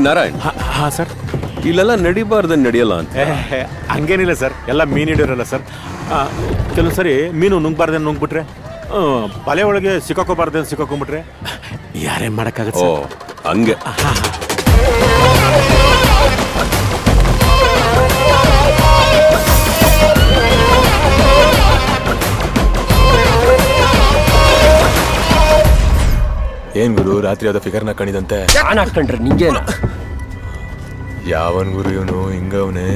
ನಾರಾಯಣ್. ಹಾಂ ಸರ್. ಇಲ್ಲೆಲ್ಲ ನಡಿಬಾರ್ದು ನಡೆಯಲ್ಲ ಅಂತ. ಹಂಗೇನಿಲ್ಲ ಸರ್, ಎಲ್ಲ ಮೀನು ಹಿಡಿಯೋರಲ್ಲ ಸರ್. ಕೆಲವು ಸರಿ ಮೀನು ನುಂಗ್ಬಾರ್ದೇನು ನುಂಗ್ಬಿಟ್ರೆ, ಬಲೆ ಒಳಗೆ ಸಿಕ್ಕಾಕೋಬಾರ್ದೇನು ಸಿಕ್ಕಾಕೊಂಡ್ಬಿಟ್ರೆ ಯಾರೇನು ಮಾಡೋಕ್ಕಾಗತ್ತೆ? ಓ ಹಂಗೆ. ಏನ್ ಗುರು ರಾತ್ರಿ ಯಾವ್ದೋ ಫಿಗರ್ನ ಕಾಣಿದಂತೆ? ನಾನು ಹಾಕೊಂಡ್ರೆ ನಿಂಗೇನು? ಯಾವನ್ ಗುರು ಇವನು ಹಿಂಗವನೇ?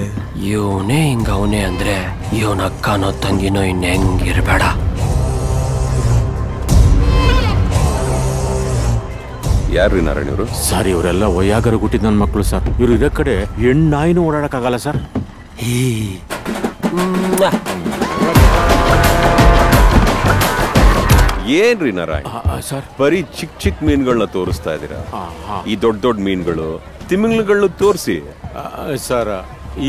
ಇವನೇ ಹಿಂಗವನೇ ಅಂದ್ರೆ ಇವನ ಅಕ್ಕನೋ ತಂಗಿನೋ ಇನ್ ಹೆಂಗಿರ್ಬೇಡ. ಯಾರ್ರಿ ನಾರಾಯಣ ಇವರು? ಸರ್ ಇವರೆಲ್ಲ ವಯ್ಯಾಗರು ಹುಟ್ಟಿದ ನನ್ನ ಮಕ್ಕಳು ಸರ್. ಇವ್ರು ಇರೋ ಕಡೆ ಹೆಣ್ಣಾಯಿನೂ ಓಡಾಡಕ್ಕಾಗಲ್ಲ ಸರ್. ಏನ್ರಿ ನಾರಾಯಣ್ ಸರ್, ಬರೀ ಚಿಕ್ಕ ಚಿಕ್ಕ ಮೀನುಗಳನ್ನ ತೋರಿಸ್ತಾ ಇದ್ದೀರಾ. ಈ ದೊಡ್ಡ ದೊಡ್ಡ ಮೀನುಗಳು ತಿಮಿಂಗ್ಲುಗಳನ್ನ ತೋರಿಸಿ. ಸರ್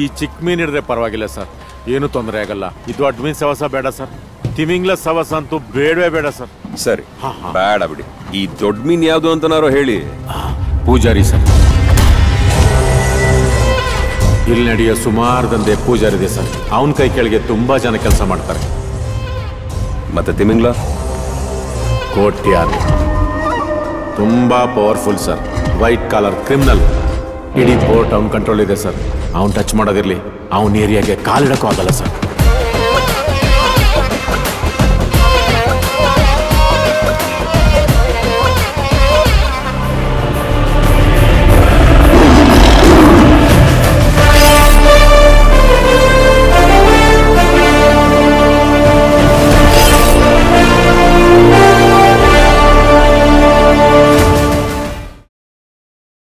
ಈ ಚಿಕ್ಕ ಮೀನು ಹಿಡಿದ್ರೆ ಪರವಾಗಿಲ್ಲ ಸರ್, ಏನು ತೊಂದರೆ ಆಗಲ್ಲ. ಇದು ದೊಡ್ಡ ಮೀನು ಸವಸ ಬೇಡ ಸರ್, ತಿಮಿಂಗ್ಲ ಸವಸ ಅಂತೂ ಬೇಡವೇ ಬೇಡ ಸರ್. ಸರಿ ಬೇಡ ಬಿಡಿ. ಈ ದೊಡ್ಡ ಮೀನ್ ಯಾವ್ದು ಅಂತನಾರು ಹೇಳಿ. ಪೂಜಾರಿ ಸರ್, ಇಲ್ಲಿ ನಡೆಯೋ ಸುಮಾರು ದಂಧೆ ಪೂಜಾರಿ ಇದೆ ಸರ್. ಅವನ ಕೈ ಕೆಳಗೆ ತುಂಬಾ ಜನ ಕೆಲಸ ಮಾಡ್ತಾರೆ. ಮತ್ತೆ ತಿಮಿಂಗ್ಲ ಕೋಟ್ಯಾರ್ ತುಂಬಾ powerful sir. White collar criminal. ಇಡೀ ಪೋರ್ಟ್ ಅವ್ನ ಕಂಟ್ರೋಲ್ ಇದೆ ಸರ್. ಅವ್ನು ಟಚ್ ಮಾಡೋದಿರ್ಲಿ, ಅವನ ಏರಿಯಾಗೆ ಕಾಲಿಡಕ್ಕೂ ಆಗಲ್ಲ ಸರ್.